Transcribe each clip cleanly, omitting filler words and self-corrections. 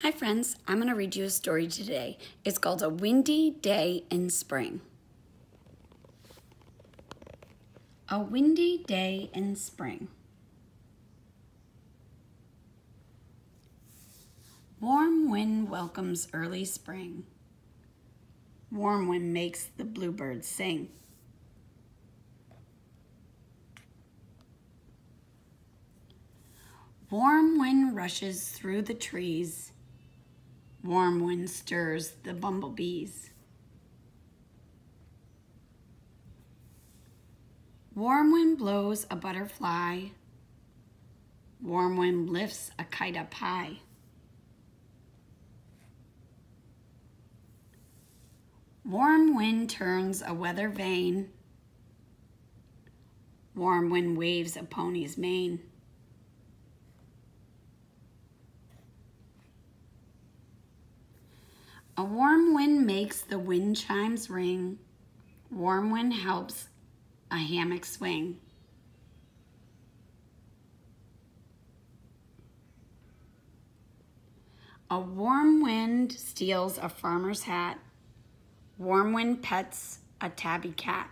Hi friends, I'm going to read you a story today. It's called A Windy Day in Spring. A windy day in spring. Warm wind welcomes early spring. Warm wind makes the bluebirds sing. Warm wind rushes through the trees. Warm wind stirs the bumblebees. Warm wind blows a butterfly. Warm wind lifts a kite up high. Warm wind turns a weather vane. Warm wind waves a pony's mane. A warm wind makes the wind chimes ring. Warm wind helps a hammock swing. A warm wind steals a farmer's hat. Warm wind pets a tabby cat.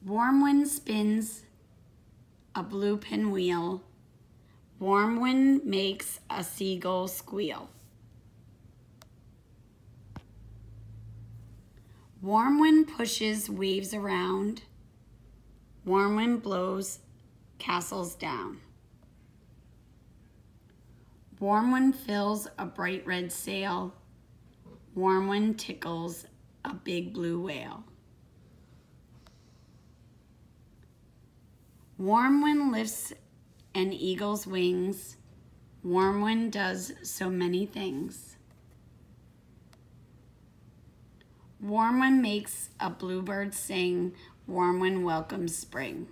Warm wind spins a blue pinwheel. Warm wind makes a seagull squeal. Warm wind pushes waves around. Warm wind blows castles down. Warm wind fills a bright red sail. Warm wind tickles a big blue whale. Warm wind lifts an eagle's wings. Warm wind does so many things. Warm wind makes a bluebird sing. Warm wind welcomes spring.